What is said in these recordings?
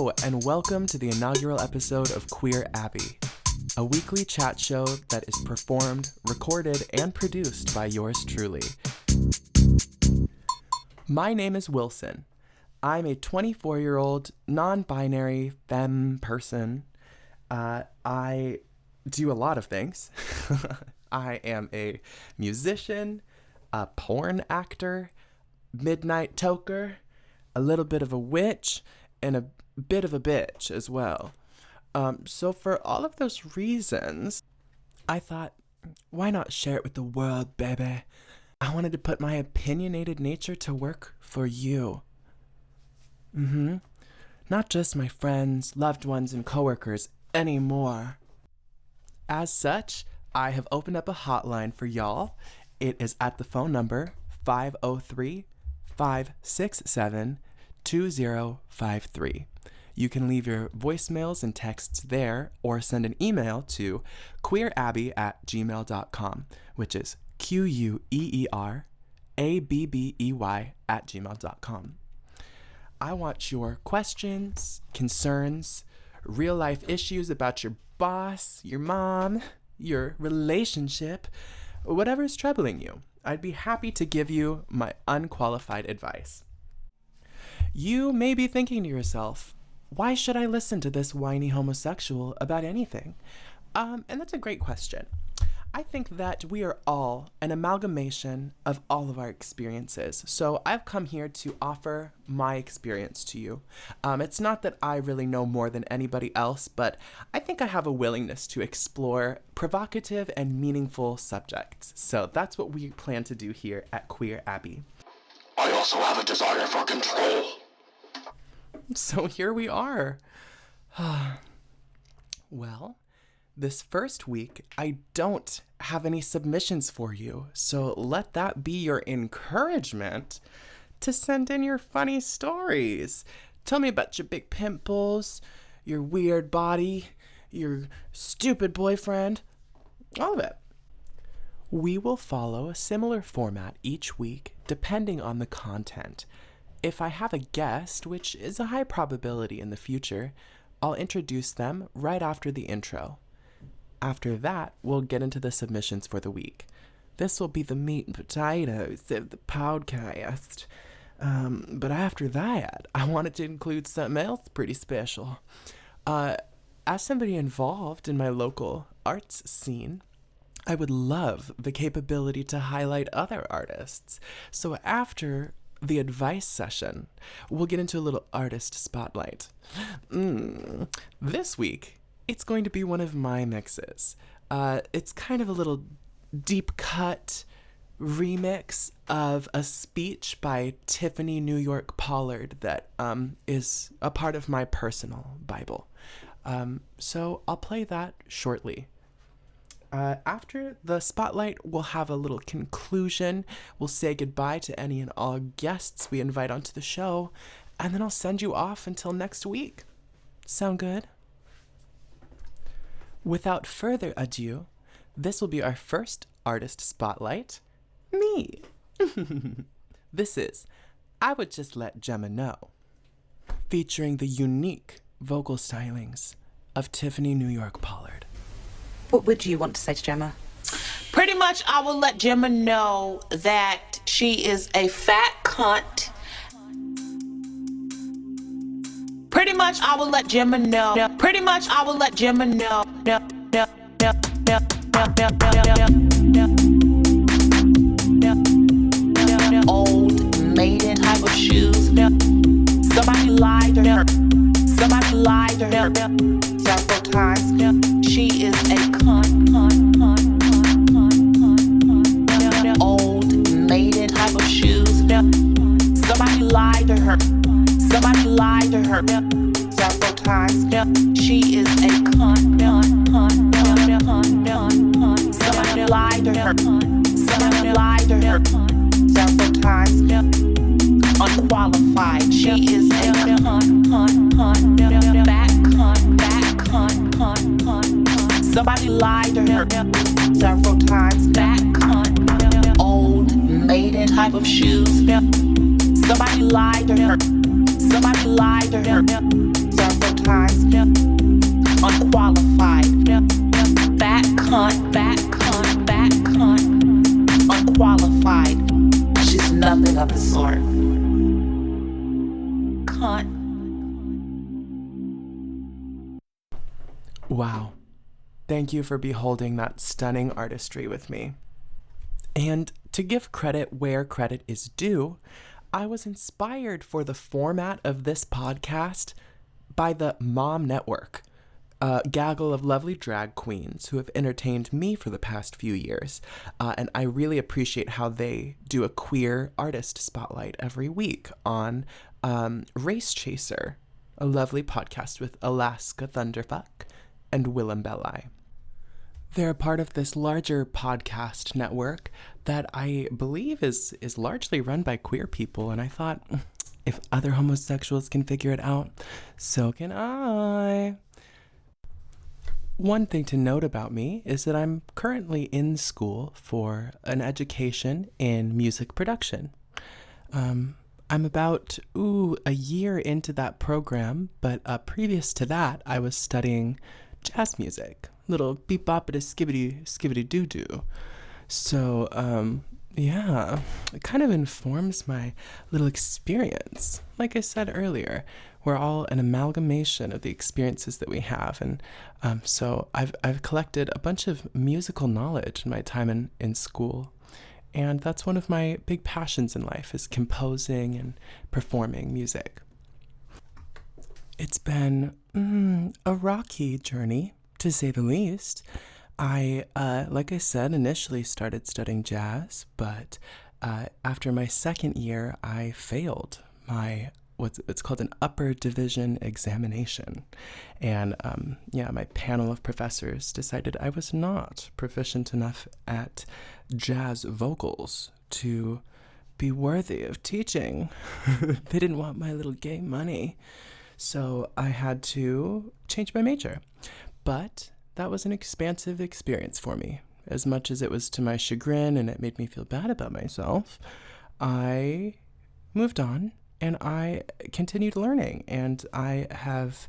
Hello, and welcome to the inaugural episode of Queer Abbey, a weekly chat show that is performed, recorded, and produced by yours truly. My name is Wilson. I'm a 24-year-old, non-binary femme person. I do a lot of things. I am a musician, a porn actor, midnight toker, a little bit of a witch, and a bit of a bitch as well. So for all of those reasons, I thought, why not share it with the world, baby? I wanted to put my opinionated nature to work for you. Not just my friends, loved ones, and coworkers anymore. As such, I have opened up a hotline for y'all. It is at the phone number 503-567-2053. You can leave your voicemails and texts there or send an email to queerabbey@gmail.com, which is queerabbey@gmail.com. I want your questions, concerns, real-life issues about your boss, your mom, your relationship, whatever's troubling you. I'd be happy to give you my unqualified advice. You may be thinking to yourself, why should I listen to this whiny homosexual about anything? And that's a great question. I think that we are all an amalgamation of all of our experiences. So I've come here to offer my experience to you. It's not that I really know more than anybody else, but I think I have a willingness to explore provocative and meaningful subjects. So that's what we plan to do here at Queer Abbey. I also have a desire for control. So here we are. Well, this first week, I don't have any submissions for you, so let that be your encouragement to send in your funny stories. Tell me about your big pimples, your weird body, your stupid boyfriend, all of it. We will follow a similar format each week, depending on the content. If I have a guest, which is a high probability in the future, I'll introduce them right after the intro. After that, we'll get into the submissions for the week. This will be the meat and potatoes of the podcast. But after that, I wanted to include something else pretty special. As somebody involved in my local arts scene, I would love the capability to highlight other artists. So after the advice session, we'll get into a little artist spotlight. This week, it's going to be one of my mixes. It's kind of a little deep cut remix of a speech by Tiffany New York Pollard that is a part of my personal Bible. So I'll play that shortly. After the spotlight, we'll have a little conclusion. We'll say goodbye to any and all guests we invite onto the show, and then I'll send you off until next week. Sound good? Without further ado, this will be our first artist spotlight, me. This is I Would Just Let Gemma Know, featuring the unique vocal stylings of Tiffany New York Pollard. What would you want to say to Gemma? Pretty much, I will let Gemma know that she is a fat cunt. Pretty much, I will let Gemma know. Pretty much, I will let Gemma know. Old maiden type of shoes. Somebody lied to her. Somebody lied to her several times. She is a cunt. Old maiden type of shoes. Somebody lied to her. Somebody lied to her several times. She is a cunt. Somebody lied to her. Somebody lied to her several times. Unqualified. She is a cunt. Back cunt. Somebody lied to her several times. Back cunt. Old maiden type of shoes. Somebody lied to her. Somebody lied to her. times. Unqualified. Back cunt, back cunt, back cunt. Unqualified. She's nothing of the sort. Cunt. Wow. Thank you for beholding that stunning artistry with me. And to give credit where credit is due, I was inspired for the format of this podcast by the Mom Network, a gaggle of lovely drag queens who have entertained me for the past few years. And I really appreciate how they do a queer artist spotlight every week on Race Chaser, a lovely podcast with Alaska Thunderfuck and Willem Belli. They're a part of this larger podcast network that I believe is largely run by queer people, and I thought, if other homosexuals can figure it out, so can I. One thing to note about me is that I'm currently in school for an education in music production. I'm about, a year into that program, but previous to that, I was studying jazz music. Little beep bop it a skibbity doo doo. So, it kind of informs my little experience. Like I said earlier, we're all an amalgamation of the experiences that we have. And so I've collected a bunch of musical knowledge in my time in school. And that's one of my big passions in life, is composing and performing music. It's been a rocky journey, to say the least. I, like I said, initially started studying jazz, but after my second year, I failed my what's called an upper division examination. And my panel of professors decided I was not proficient enough at jazz vocals to be worthy of teaching. They didn't want my little gay money. So I had to change my major. But that was an expansive experience for me. As much as it was to my chagrin and it made me feel bad about myself, I moved on and I continued learning. And I have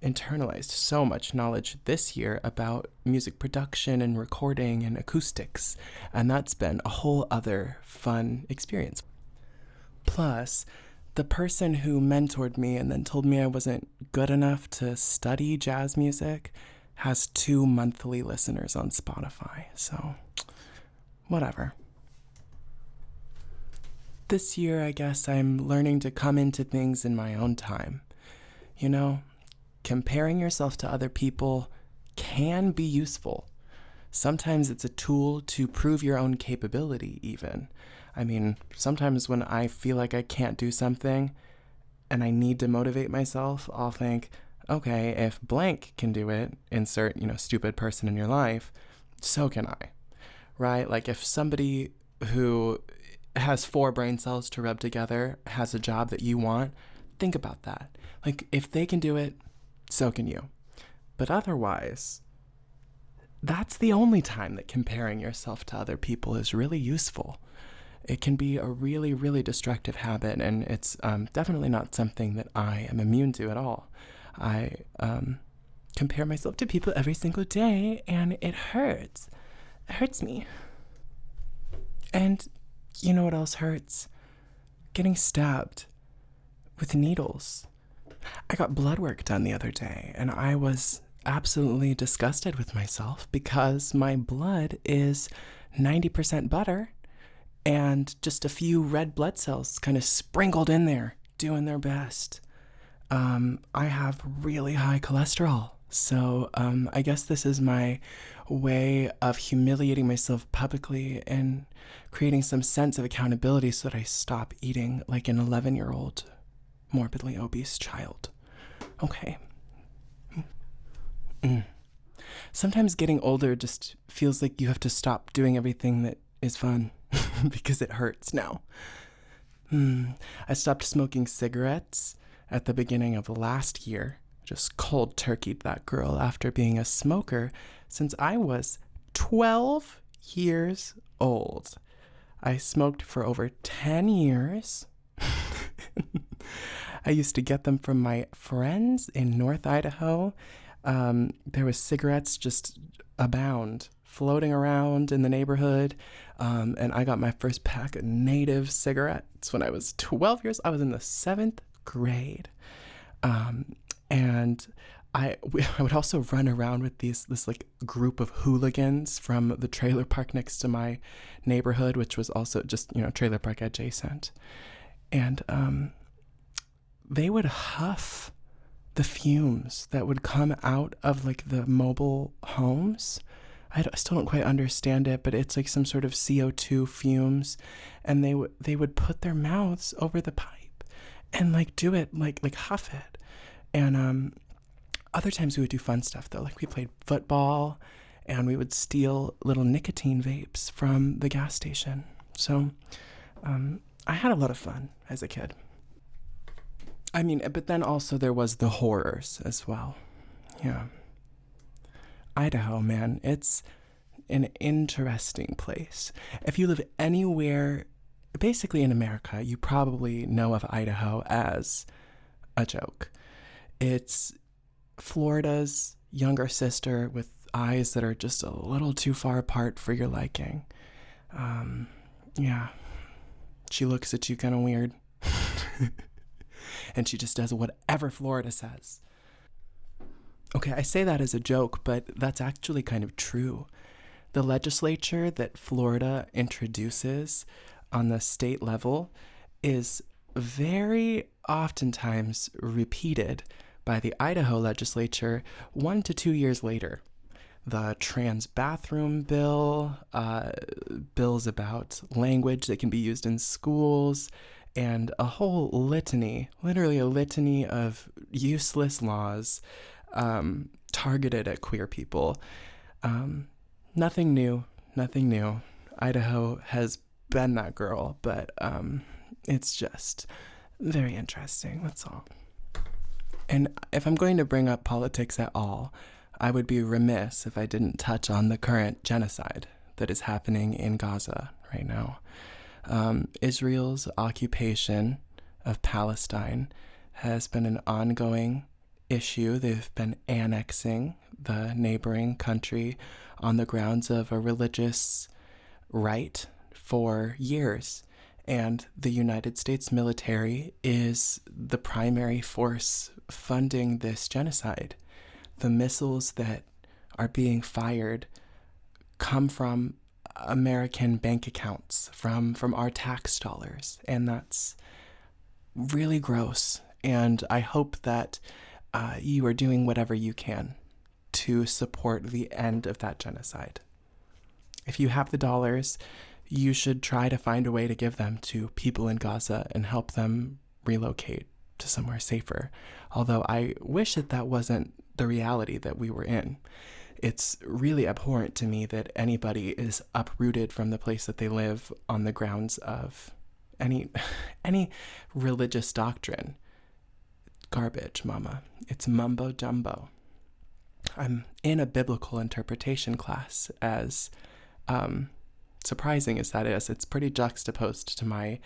internalized so much knowledge this year about music production and recording and acoustics. And that's been a whole other fun experience. Plus, the person who mentored me and then told me I wasn't good enough to study jazz music has 2 monthly listeners on Spotify, so whatever. This year, I guess I'm learning to come into things in my own time. You know, comparing yourself to other people can be useful. Sometimes it's a tool to prove your own capability, even. I mean, sometimes when I feel like I can't do something and I need to motivate myself, I'll think, okay, if blank can do it, insert, stupid person in your life, so can I, right? Like if somebody who has 4 brain cells to rub together has a job that you want, think about that. Like if they can do it, so can you. But otherwise, that's the only time that comparing yourself to other people is really useful. It can be a really, really destructive habit, and it's definitely not something that I am immune to at all. I compare myself to people every single day, and it hurts. It hurts me. And you know what else hurts? Getting stabbed with needles. I got blood work done the other day, and I was absolutely disgusted with myself because my blood is 90% butter and just a few red blood cells kind of sprinkled in there, doing their best. I have really high cholesterol, so I guess this is my way of humiliating myself publicly and creating some sense of accountability so that I stop eating like an 11-year-old morbidly obese child. Okay. Sometimes getting older just feels like you have to stop doing everything that is fun because it hurts now. I stopped smoking cigarettes at the beginning of last year. Just cold turkeyed that girl after being a smoker since I was 12 years old. I smoked for over 10 years. I used to get them from my friends in North Idaho. There was cigarettes just abound, floating around in the neighborhood. And I got my first pack of native cigarettes when I was 12 years. I was in the 7th grade. And I would also run around with this like group of hooligans from the trailer park next to my neighborhood, which was also just, trailer park adjacent. And they would huff the fumes that would come out of like the mobile homes. I still don't quite understand it, but it's like some sort of CO2 fumes, and they would put their mouths over the pipe and like do it like huff it. And other times we would do fun stuff though, like we played football, and we would steal little nicotine vapes from the gas station. So I had a lot of fun as a kid. I mean, but then also there was the horrors as well. Yeah. Idaho, man, it's an interesting place. If you live anywhere, basically in America, you probably know of Idaho as a joke. It's Florida's younger sister with eyes that are just a little too far apart for your liking. Yeah. She looks at you kind of weird. And she just does whatever Florida says. Okay, I say that as a joke, but that's actually kind of true. The legislature that Florida introduces on the state level is very oftentimes repeated by the Idaho legislature 1 to 2 years later. The trans bathroom bill, bills about language that can be used in schools, and a whole litany, literally a litany of useless laws targeted at queer people. Nothing new. Idaho has been that girl, but it's just very interesting, that's all. And if I'm going to bring up politics at all, I would be remiss if I didn't touch on the current genocide that is happening in Gaza right now. Israel's occupation of Palestine has been an ongoing issue. They've been annexing the neighboring country on the grounds of a religious right for years. And the United States military is the primary force funding this genocide. The missiles that are being fired come from American bank accounts, from our tax dollars. And that's really gross. And I hope that you are doing whatever you can to support the end of that genocide. If you have the dollars, you should try to find a way to give them to people in Gaza and help them relocate to somewhere safer. Although I wish that wasn't the reality that we were in. It's really abhorrent to me that anybody is uprooted from the place that they live on the grounds of any religious doctrine. Garbage, mama. It's mumbo jumbo. I'm in a biblical interpretation class, as surprising as that is. It's pretty juxtaposed to my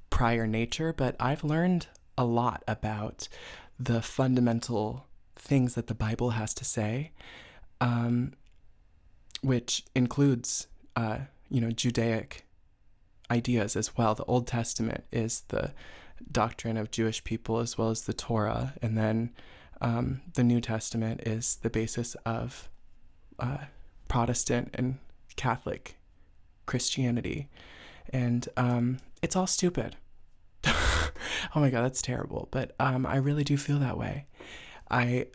prior nature, but I've learned a lot about the fundamental things that the Bible has to say, which includes, Judaic ideas as well. The Old Testament is the doctrine of Jewish people as well as the Torah, and then the New Testament is the basis of Protestant and Catholic Christianity, and it's all stupid. Oh my God, that's terrible. But I really do feel that way. I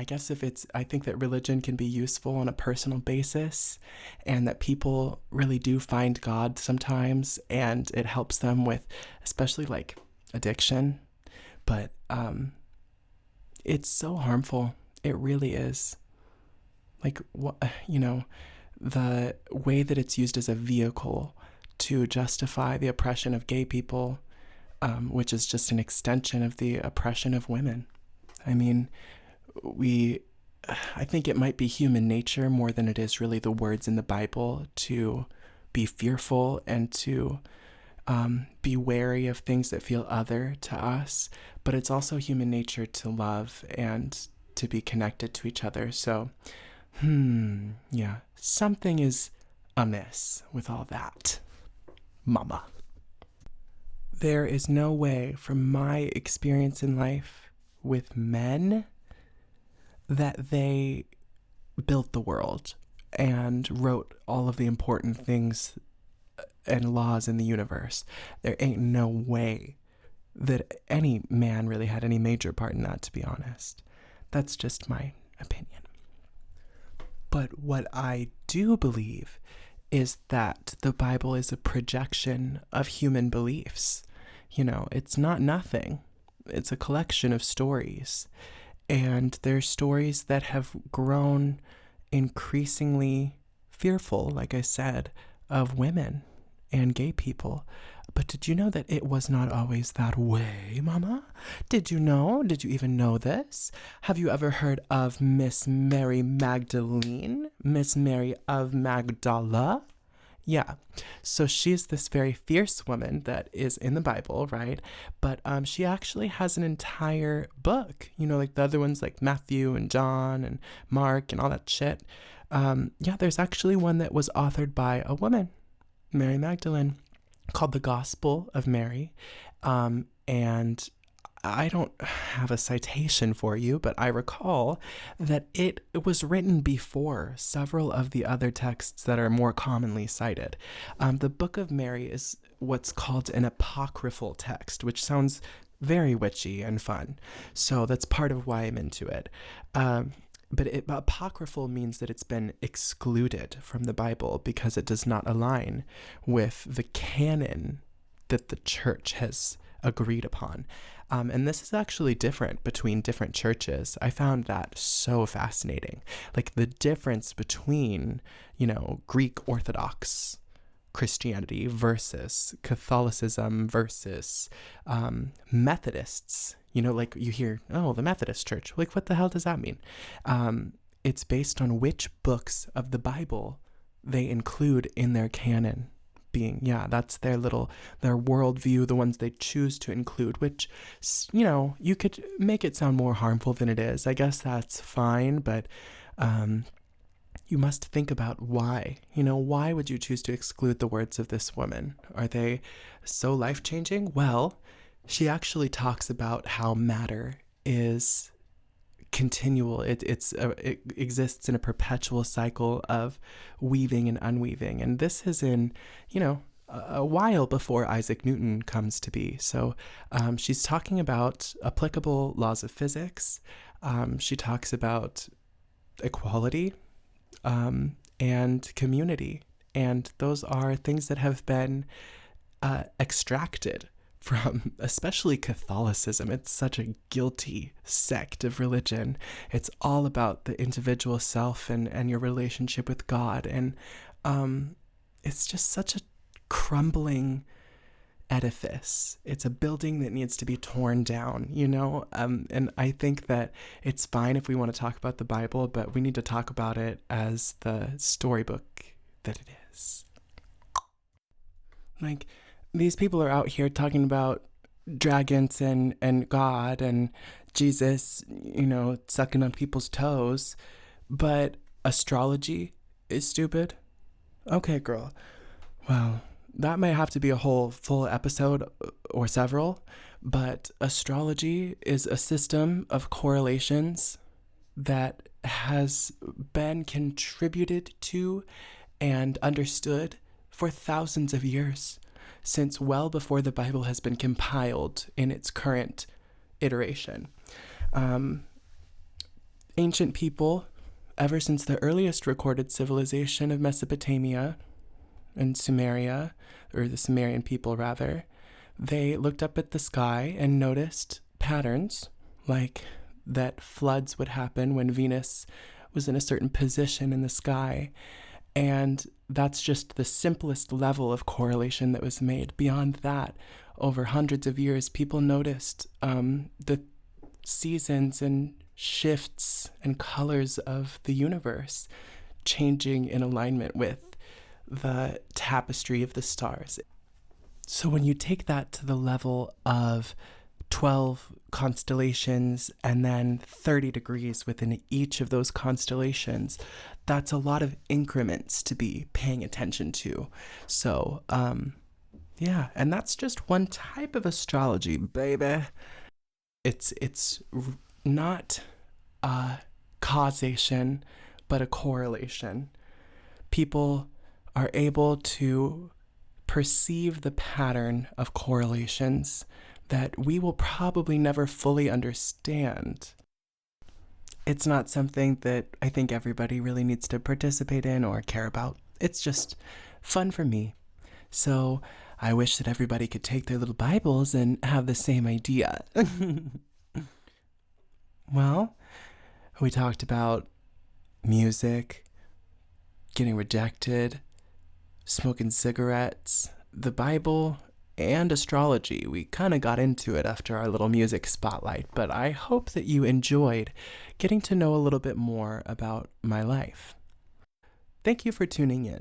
guess I think that religion can be useful on a personal basis, and that people really do find God sometimes, and it helps them with, especially like addiction. But it's so harmful. It really is. Like, the way that it's used as a vehicle to justify the oppression of gay people, which is just an extension of the oppression of women. I mean, I think it might be human nature more than it is really the words in the Bible to be fearful and to be wary of things that feel other to us, but it's also human nature to love and to be connected to each other. So, yeah, something is amiss with all that, mama. There is no way, from my experience in life with men, that they built the world and wrote all of the important things and laws in the universe. There ain't no way that any man really had any major part in that, to be honest. That's just my opinion. But what I do believe is that the Bible is a projection of human beliefs. You know, it's not nothing. It's a collection of stories. And they're stories that have grown increasingly fearful, like I said, of women and gay people. But did you know that it was not always that way, mama? Did you know? Did you even know this? Have you ever heard of Miss Mary Magdalene? Miss Mary of Magdala? Yeah, so she's this very fierce woman that is in the Bible, right? But she actually has an entire book, you know, like the other ones like Matthew and John and Mark and all that shit. Yeah, there's actually one that was authored by a woman, Mary Magdalene, called The Gospel of Mary. And I don't have a citation for you, but I recall that it was written before several of the other texts that are more commonly cited. The Book of Mary is what's called an apocryphal text, which sounds very witchy and fun. So that's part of why I'm into it. But apocryphal means that it's been excluded from the Bible because it does not align with the canon that the church has agreed upon. And this is actually different between different churches. I found that so fascinating. Like the difference between, you know, Greek Orthodox Christianity versus Catholicism versus Methodists. You know, like you hear, oh, the Methodist Church. Like, what the hell does that mean? It's based on which books of the Bible they include in their canon. Being, yeah, that's their worldview, the ones they choose to include, which, you know, you could make it sound more harmful than it is. I guess that's fine, but you must think about why. You know, why would you choose to exclude the words of this woman? Are they so life-changing? Well, she actually talks about how matter is continual. It exists in a perpetual cycle of weaving and unweaving. And this is in, you know, a while before Isaac Newton comes to be. So she's talking about applicable laws of physics. She talks about equality and community. And those are things that have been extracted from especially Catholicism. It's such a guilty sect of religion. It's all about the individual self and your relationship with God. And it's just such a crumbling edifice. It's a building that needs to be torn down, you know? And I think that it's fine if we want to talk about the Bible, but we need to talk about it as the storybook that it is. Like, these people are out here talking about dragons and God and Jesus, you know, sucking on people's toes, but astrology is stupid. Okay, girl. Well, that might have to be a whole full episode or several, but astrology is a system of correlations that has been contributed to and understood for thousands of years, since well before the Bible has been compiled in its current iteration. Ancient people, ever since the earliest recorded civilization of Mesopotamia and Sumeria, or the Sumerian people rather, they looked up at the sky and noticed patterns, like that floods would happen when Venus was in a certain position in the sky. And that's just the simplest level of correlation that was made. Beyond that, over hundreds of years, people noticed the seasons and shifts and colors of the universe changing in alignment with the tapestry of the stars. So when you take that to the level of 12 constellations and then 30 degrees within each of those constellations, that's a lot of increments to be paying attention to. So, yeah, and that's just one type of astrology, baby. It's not a causation, but a correlation. People are able to perceive the pattern of correlations that we will probably never fully understand. It's not something that I think everybody really needs to participate in or care about. It's just fun for me. So I wish that everybody could take their little Bibles and have the same idea. Well, we talked about music, getting rejected, smoking cigarettes, the Bible, and astrology. We kind of got into it after our little music spotlight, but I hope that you enjoyed getting to know a little bit more about my life. Thank you for tuning in.